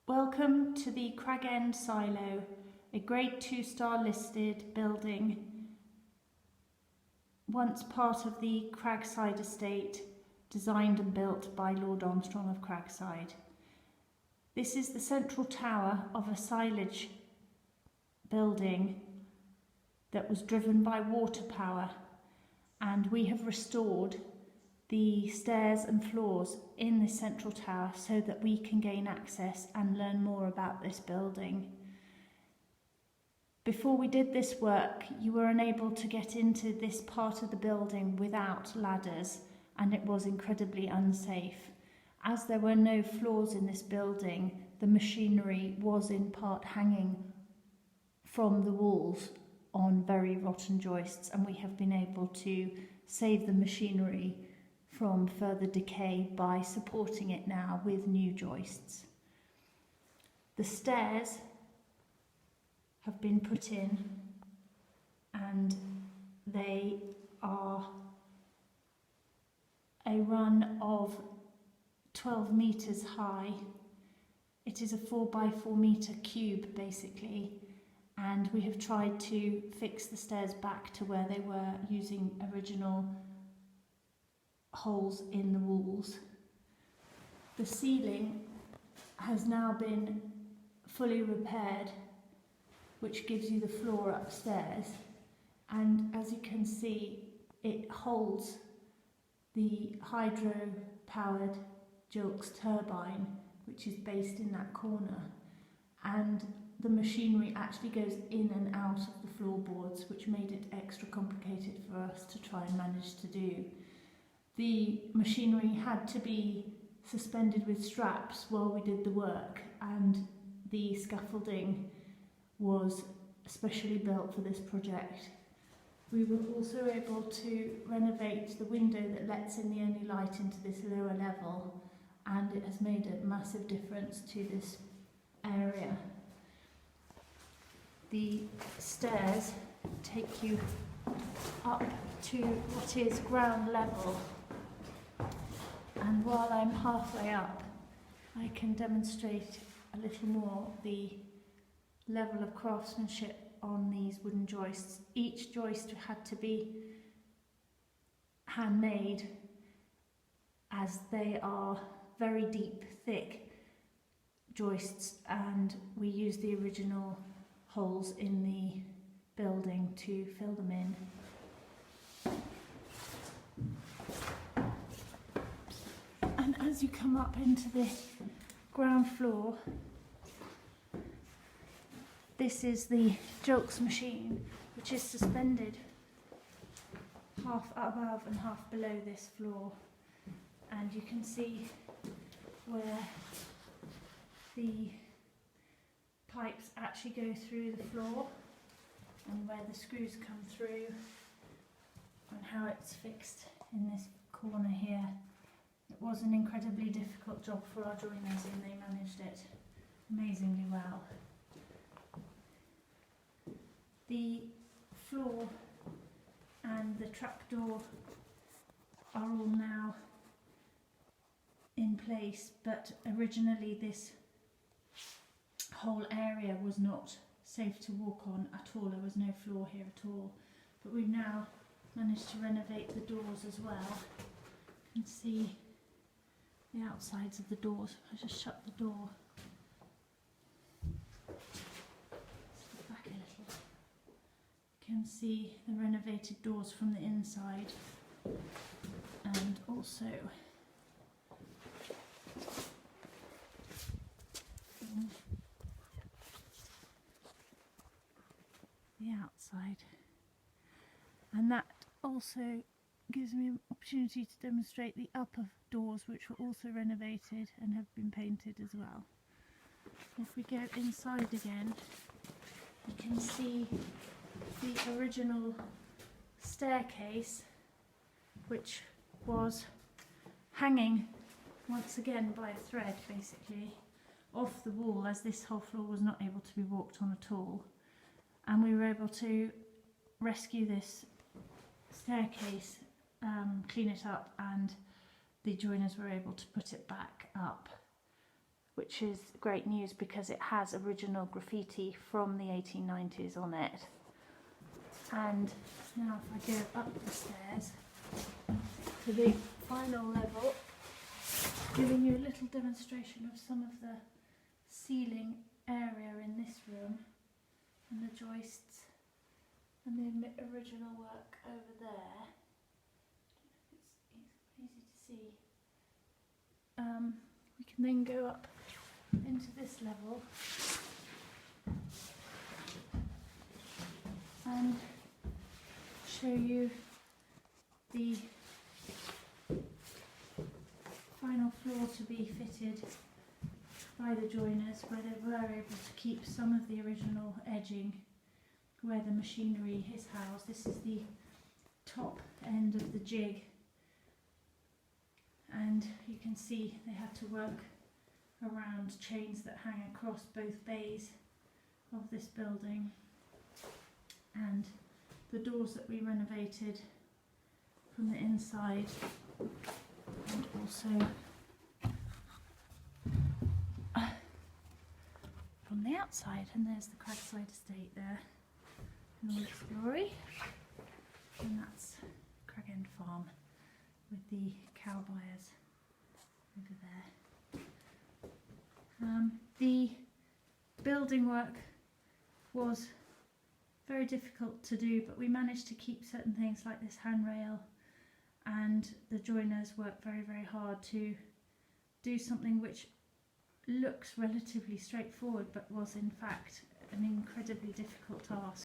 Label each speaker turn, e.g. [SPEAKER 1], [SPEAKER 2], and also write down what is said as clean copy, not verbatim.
[SPEAKER 1] Welcome to the Cragend Silo, a Grade 2-star listed building, once part of the Cragside estate, designed and built by Lord Armstrong of Cragside. This is the central tower of a silage building that was driven by water power, and we have restored the stairs and floors in the central tower so that we can gain access and learn more about this building. Before we did this work, you were unable to get into this part of the building without ladders, and it was incredibly unsafe. As there were no floors in this building, the machinery was in part hanging from the walls on very rotten joists, and we have been able to save the machinery from further decay by supporting it now with new joists. The stairs have been put in and they are a run of 12 metres high. It is a 4x4 metre cube basically, and we have tried to fix the stairs back to where they were using original holes in the walls. The ceiling has now been fully repaired, which gives you the floor upstairs, and as you can see, it holds the hydro-powered Jilks turbine, which is based in that corner, and the machinery actually goes in and out of the floorboards, which made it extra complicated for us to try and manage to do. The machinery had to be suspended with straps while we did the work, and the scaffolding was specially built for this project. We were also able to renovate the window that lets in the only light into this lower level, and it has made a massive difference to this area. The stairs take you up to what is ground level, and while I'm halfway up, I can demonstrate a little more the level of craftsmanship on these wooden joists. Each joist had to be handmade, as they are very deep, thick joists, and we use the original holes in the building to fill them in. And as you come up into the ground floor, this is the Jilks machine, which is suspended half above and half below this floor, and you can see where the pipes actually go through the floor and where the screws come through and how it's fixed in this corner here. It was an incredibly difficult job for our joiners, and they managed it amazingly well. The floor and the trapdoor are all now in place, but originally this whole area was not safe to walk on at all. There was no floor here at all, but we've now managed to renovate the doors as well. You can see the outsides of the doors. I just shut the door. Step back a little. You can see the renovated doors from the inside, and also the outside, and that also gives me an opportunity to demonstrate the upper doors, which were also renovated and have been painted as well. If we go inside again, you can see the original staircase, which was hanging once again by a thread basically off the wall, as this whole floor was not able to be walked on at all, and we were able to rescue this staircase, clean it up, and the joiners were able to put it back up which is great news because it has original graffiti from the 1890s on it. And now if I go up the stairs to the final level, giving you a little demonstration of some of the ceiling area in this room and the joists and the original work over there. It's easy to see. We can then go up into this level and show you the final floor to be fitted by the joiners, where they were able to keep some of the original edging where the machinery is housed. This is the top end of the jig, and you can see they had to work around chains that hang across both bays of this building, and the doors that we renovated from the inside and also from the outside. And there's the Cragside estate there in all its glory, and that's Cragend Farm with the cow buyers over there. The building work was very difficult to do, but we managed to keep certain things like this handrail, and the joiners worked very, very hard to do something which looks relatively straightforward but was in fact an incredibly difficult task.